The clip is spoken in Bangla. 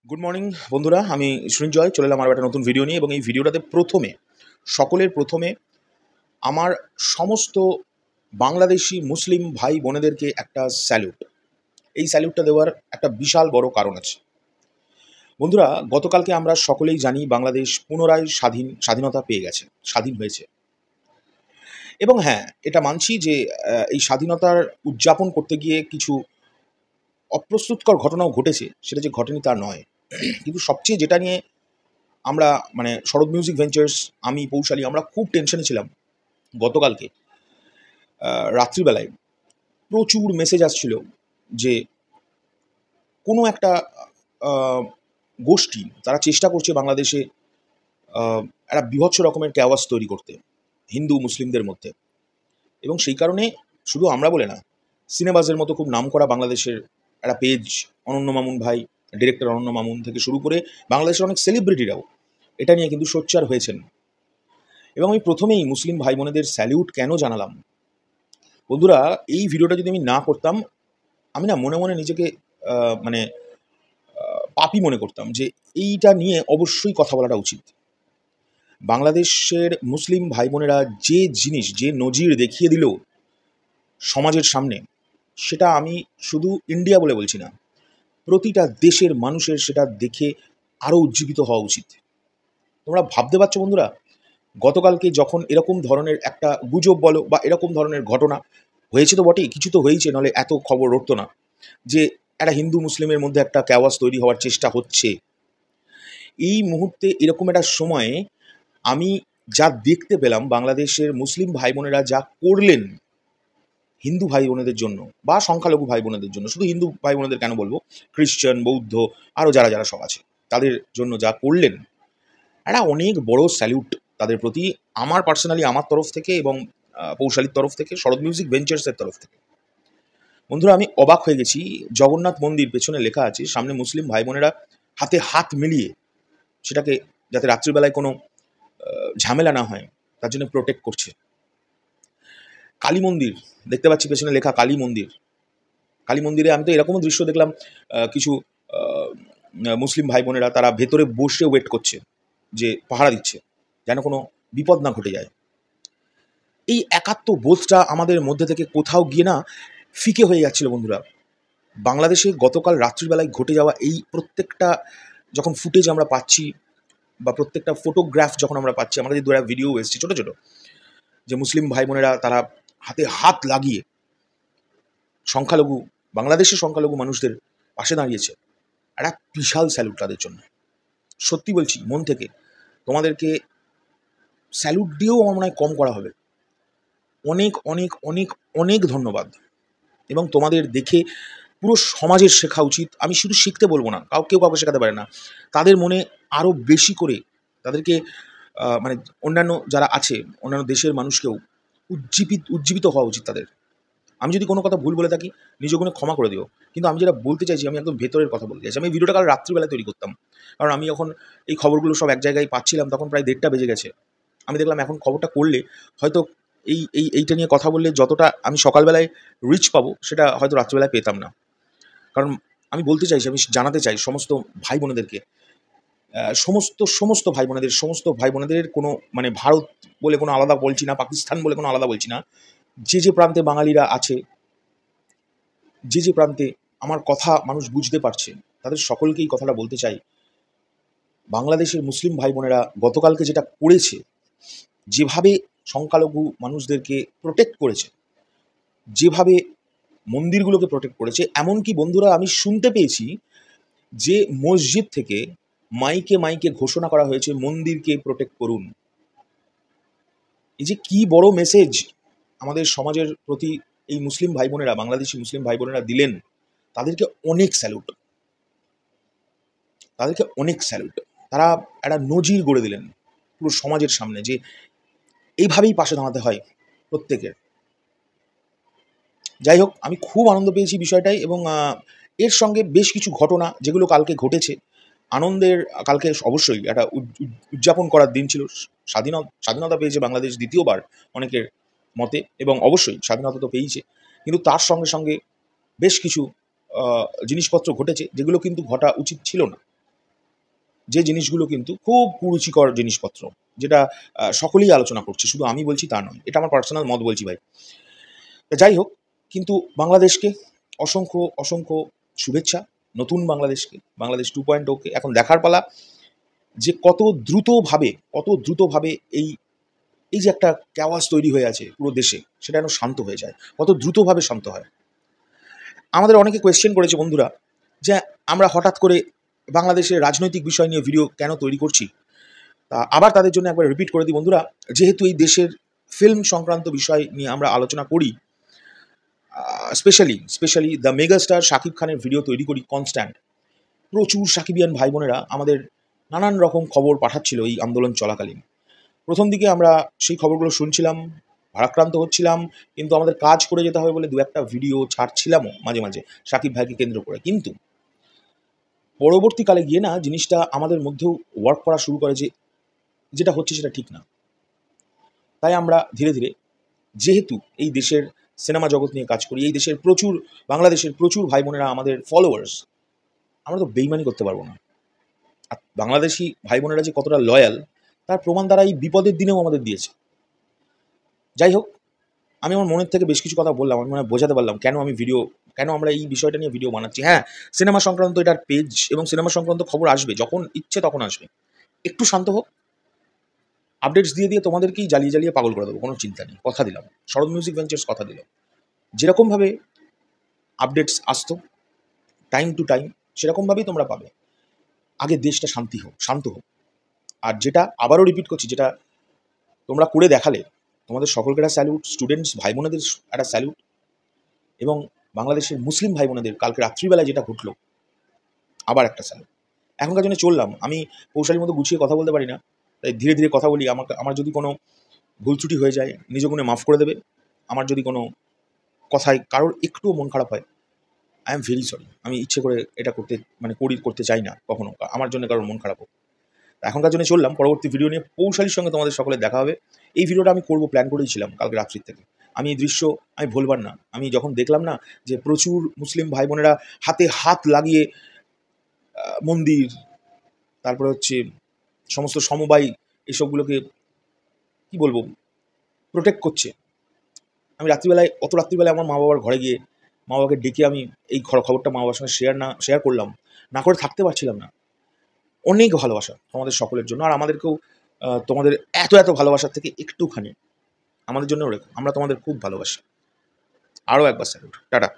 গুড মর্নিং বন্ধুরা, আমি সৃঞ্জয় চলে এলাম আরও একটা নতুন ভিডিও নিয়ে। এবং এই ভিডিওটাতে সকলের প্রথমে আমার সমস্ত বাংলাদেশি মুসলিম ভাই বোনেদেরকে একটা স্যালুট। এই স্যালুটটা দেওয়ার একটা বিশাল বড় কারণ আছে। বন্ধুরা, গতকালকে আমরা সকলেই জানি বাংলাদেশ পুনরায় স্বাধীনতা পেয়ে গেছে, স্বাধীন হয়েছে। এবং হ্যাঁ, এটা মানছি যে এই স্বাধীনতার উদযাপন করতে গিয়ে কিছু অপ্রস্তুতকর ঘটনাও ঘটেছে, সেটা যে ঘটেনি তা নয়। কিন্তু সবচেয়ে যেটা নিয়ে আমরা শরৎ মিউজিক ভেঞ্চার্স, আমি পৌশালী, আমরা খুব টেনশনে ছিলাম গতকালকে রাত্রিবেলায়। প্রচুর মেসেজ আসছিল যে কোনো একটা আহ, গোষ্ঠী তারা চেষ্টা করছে বাংলাদেশে একটা বীভৎস রকমের ক্যাওয়াস তৈরি করতে হিন্দু মুসলিমদের মধ্যে। এবং সেই কারণে শুধু আমরা বলে না, সিনেবাজের মতো খুব নামকরা বাংলাদেশের একটা পেজ, অনন্য মামুন ভাই, ডিরেক্টর অনন্য মামুন থেকে শুরু করে বাংলাদেশের অনেক সেলিব্রিটিরাও এটা নিয়ে কিন্তু সোচ্চার হয়েছেন। এবং আমি প্রথমেই মুসলিম ভাই বোনেদের স্যালিউট কেন জানালাম বন্ধুরা, এই ভিডিওটা যদি আমি না করতাম, আমি না মনে মনে নিজেকে পাপী মনে করতাম যে এইটা নিয়ে অবশ্যই কথা বলাটা উচিত। বাংলাদেশের মুসলিম ভাই বোনেরা যে জিনিস, যে নজির দেখিয়ে দিল সমাজের সামনে, সেটা আমি শুধু ইন্ডিয়া বলে বলছি না, প্রতিটা দেশের মানুষের সেটা দেখে আরও উজ্জীবিত হওয়া উচিত। তোমরা ভাবতে পারছো বন্ধুরা, গতকালকে যখন এরকম ধরনের একটা গুজব বলো বা এরকম ধরনের ঘটনা হয়েছে, তো বটেই, কিছু তো হয়েছে, নাহলে এত খবর উঠতো না যে একটা হিন্দু মুসলিমের মধ্যে একটা ক্যাওয়াস তৈরি হওয়ার চেষ্টা হচ্ছে। এই মুহূর্তে এরকম একটা সময়ে আমি যা দেখতে পেলাম, বাংলাদেশের মুসলিম ভাই বোনেরা যা করলেন হিন্দু ভাই বোনেদের জন্য বা সংখ্যালঘু ভাই বোনেদের জন্য, শুধু হিন্দু ভাই বোনেদের কেন বলবো, খ্রিশ্চান, বৌদ্ধ, আরও যারা যারা সব আছে তাদের জন্য যা করলেন, একটা অনেক বড় স্যালিউট তাদের প্রতি, আমার পার্সোনালি, আমার তরফ থেকে এবং পৌশালীর তরফ থেকে, শরৎ মিউজিক ভেঞ্চার্সের তরফ থেকে। বন্ধুরা, আমি অবাক হয়ে গেছি। জগন্নাথ মন্দির পেছনে লেখা আছে, সামনে মুসলিম ভাই বোনেরা হাতে হাত মিলিয়ে সেটাকে, যাতে রাত্রিবেলায় কোনো ঝামেলা না হয় তার জন্য প্রোটেক্ট করছে। কালী মন্দির দেখতে পাচ্ছি, পেছনে লেখা কালী মন্দির। কালী মন্দিরে আমি তো এরকমও দৃশ্য দেখলাম, কিছু মুসলিম ভাই বোনেরা তারা ভেতরে বসে ওয়েট করছে, যে পাহারা দিচ্ছে যেন কোনো বিপদ না ঘটে যায়। এই একাত্ম বোধটা আমাদের মধ্যে থেকে কোথাও গিয়ে না ফিকে হয়ে যাচ্ছিল বন্ধুরা। বাংলাদেশে গতকাল রাত্রিবেলায় ঘটে যাওয়া এই প্রত্যেকটা যখন ফুটেজ আমরা পাচ্ছি, বা প্রত্যেকটা ফটোগ্রাফ যখন আমরা পাচ্ছি, আমাদের যে দুটা ভিডিও এসছে ছোটো ছোটো, যে মুসলিম ভাই বোনেরা তারা হাতে হাত লাগিয়ে সংখ্যালঘু, বাংলাদেশের সংখ্যালঘু মানুষদের পাশে দাঁড়িয়েছে, একটা বিশাল স্যালুট তাদের জন্য। সত্যি বলছি মন থেকে, তোমাদেরকে স্যালুট দিয়েও আমার মনে হয় কম করা হবে। অনেক অনেক অনেক অনেক ধন্যবাদ। এবং তোমাদের দেখে পুরো সমাজের শেখা উচিত। আমি শুধু শিখতে বলবো না, কেউ কাউকে শেখাতে পারে না, তাদের মনে আরও বেশি করে তাদেরকে অন্যান্য যারা আছে, অন্যান্য দেশের মানুষকেও উজ্জীবিত হওয়া উচিত তাদের। আমি যদি কোনো কথা ভুল বলে থাকি, নিজ গুণে ক্ষমা করে দিও। কিন্তু আমি যেটা বলতে চাইছি, আমি একদম ভেতরের কথা বলতে চাইছি। আমি ভিডিওটা কাল রাত্রিবেলায় তৈরি করতাম, কারণ আমি যখন এই খবরগুলো সব এক জায়গায় পাচ্ছিলাম তখন প্রায় 1:30টা বেজে গেছে। আমি দেখলাম এখন খবরটা করলে হয়তো এইটা নিয়ে কথা বললে যতটা আমি সকালবেলায় রিচ পাবো, সেটা হয়তো রাত্রিবেলায় পেতাম না। কারণ আমি বলতে চাইছি, আমি জানাতে চাই সমস্ত ভাই বোনেদেরকে, সমস্ত ভাই বোনেদের কোনো ভারত বলে কোনো আলাদা বলছি না, পাকিস্তান বলে কোনো আলাদা বলছি না, যে প্রান্তে বাঙালিরা আছে, যে প্রান্তে আমার কথা মানুষ বুঝতে পারছে, তাদের সকলকেই কথাটা বলতে চাই। বাংলাদেশের মুসলিম ভাই বোনেরা গতকালকে যেটা করেছে, যেভাবে সংখ্যালঘু মানুষদেরকে প্রোটেক্ট করেছে, যেভাবে মন্দিরগুলোকে প্রোটেক্ট করেছে, এমনকি বন্ধুরা আমি শুনতে পেয়েছি যে মসজিদ থেকে মাইকে মাইকে ঘোষণা করা হয়েছে মন্দিরকে প্রোটেক্ট করুন। এই যে কি বড় মেসেজ আমাদের সমাজের প্রতি এই মুসলিম ভাই বোনেরা, বাংলাদেশি মুসলিম ভাই বোনেরা দিলেন, তাদেরকে অনেক স্যালুট, তাদেরকে অনেক স্যালুট। তারা একটা নজির গড়ে দিলেন পুরো সমাজের সামনে, যে এইভাবেই পাশে দাঁড়াতে হয় প্রত্যেকের। যাই হোক, আমি খুব আনন্দ পেয়েছি বিষয়টাই। এবং এর সঙ্গে বেশ কিছু ঘটনা যেগুলো কালকে ঘটেছে, আনন্দের, কালকে অবশ্যই একটা উদযাপন করার দিন ছিল। স্বাধীনতা পেয়েছে বাংলাদেশ দ্বিতীয়বার অনেকের মতে, এবং অবশ্যই স্বাধীনতা তো পেয়েছে, কিন্তু তার সঙ্গে সঙ্গে বেশ কিছু জিনিসপত্র ঘটেছে যেগুলো কিন্তু ঘটা উচিত ছিল না। যে জিনিসগুলো কিন্তু খুব কুরুচিকর জিনিসপত্র, যেটা সকলেই আলোচনা করছে, শুধু আমি বলছি তা নয়, এটা আমার পার্সোনাল মত বলছি ভাই। তা যাই হোক, কিন্তু বাংলাদেশকে অসংখ্য অসংখ্য শুভেচ্ছা, নতুন বাংলাদেশকে, বাংলাদেশ 2.0-কে এখন দেখার পালা যে কত দ্রুতভাবে এই এই যে একটা ক্যাওয়াস তৈরি হয়ে আছে পুরো দেশে, সেটা যেন শান্ত হয়ে যায়, কত দ্রুতভাবে শান্ত হয়। আমাদের অনেকে কোয়েশ্চেন করেছে বন্ধুরা যে আমরা হঠাৎ করে বাংলাদেশের রাজনৈতিক বিষয় নিয়ে ভিডিও কেন তৈরি করছি। তা আবার তাদের জন্য একবার রিপিট করে দিই বন্ধুরা, যেহেতু এই দেশের ফিল্ম সংক্রান্ত বিষয় নিয়ে আমরা আলোচনা করি, স্পেশালি দ্য মেগাস্টার শাকিব খানের ভিডিও তৈরি করি কনস্ট্যান্ট, প্রচুর সাকিবিয়ান ভাই বোনেরা আমাদের নানান রকম খবর পাঠাচ্ছিল এই আন্দোলন চলাকালীন। প্রথম দিকে আমরা সেই খবরগুলো শুনছিলাম, ভারাক্রান্ত হচ্ছিলাম, কিন্তু আমাদের কাজ করে যেতে হবে বলে দু একটা ভিডিও ছাড়ছিলামও মাঝে মাঝে সাকিব ভাইকে কেন্দ্র করে। কিন্তু পরবর্তীকালে গিয়ে না জিনিসটা আমাদের মধ্যেও ওয়ার্ক করা শুরু করে যে যেটা হচ্ছে সেটা ঠিক না। তাই আমরা ধীরে ধীরে, যেহেতু এই দেশের সিনেমা জগৎ নিয়ে কাজ করি, এই দেশের বাংলাদেশের প্রচুর ভাই বোনেরা আমাদের ফলোয়ার্স, আমরা তো বেইমানি করতে পারবো না। আর বাংলাদেশি ভাই বোনেরা যে কতটা লয়াল তার প্রমাণ তারা এই বিপদের দিনেও আমাদের দিয়েছে। যাই হোক, আমি আমার মনের থেকে বেশ কিছু কথা বললাম, আমি মনে হয় বোঝাতে পারলাম কেন আমরা এই বিষয়টা নিয়ে ভিডিও বানাচ্ছি। হ্যাঁ, সিনেমা সংক্রান্ত এটার পেজ এবং সিনেমা সংক্রান্ত খবর আসবে, যখন ইচ্ছে তখন আসবে। একটু শান্ত হোক, আপডেটস দিয়ে তোমাদেরকেই জ্বালিয়ে পাগল করে দেবো, কোনো চিন্তা নেই, কথা দিলাম। শরৎ মিউজিক ভেঞ্চার্স কথা দিল, যেরকমভাবে আপডেটস আসতো টাইম টু টাইম, সেরকমভাবেই তোমরা পাবে। আগে দেশটা শান্ত হোক। আর যেটা আবারও রিপিট করছি, যেটা তোমরা করে দেখালে, তোমাদের সকলকে একটা স্যালুট, স্টুডেন্টস ভাই বোনেদের একটা স্যালুট, এবং বাংলাদেশের মুসলিম ভাই বোনেদের কালকে রাত্রিবেলায় যেটা ঘটলো, আবার একটা স্যালুট। এখনকার জন্য চললাম, আমি কৌশলীর মতো গুছিয়ে কথা বলতে পারি না, তাই ধীরে ধীরে কথা বলি। আমার যদি কোনো ভুল ত্রুটি হয়ে যায়, নিজ গুণে মাফ করে দেবে। আমার যদি কোনো কথায় কারোর একটুও মন খারাপ হয়, আই এম ভেরি সরি। আমি ইচ্ছে করে এটা করতে চাই না কখনো আমার জন্য কারোর মন খারাপ হোক। এখনকার জন্য চললাম, পরবর্তী ভিডিও নিয়ে পৌশালীর সঙ্গে তোমাদের সকলের দেখা হবে। এই ভিডিওটা আমি করবো প্ল্যান করেছিলাম কালকে রাত্রির থেকে। আমি এই দৃশ্য আমি ভুলবার না। আমি যখন দেখলাম না যে প্রচুর মুসলিম ভাই বোনেরা হাতে হাত লাগিয়ে মন্দির, তারপরে হচ্ছে সমস্ত সমবায়, এসবগুলোকে কি বলবো, প্রোটেক্ট করছে। আমি অত রাত্রিবেলায় আমার মা বাবার ঘরে গিয়ে মা বাবাকে ডেকে আমি এই খবরটা মা বাবার সঙ্গে শেয়ার করলাম, না করে থাকতে পারছিলাম না। অনেক ভালোবাসা তোমাদের সকলের জন্য, আর আমাদেরকেও তোমাদের এত ভালোবাসার থেকে একটুখানি আমাদের জন্য রেখো, আমরা তোমাদের খুব ভালোবাসি। আরও একবার স্যালুট, টাটা।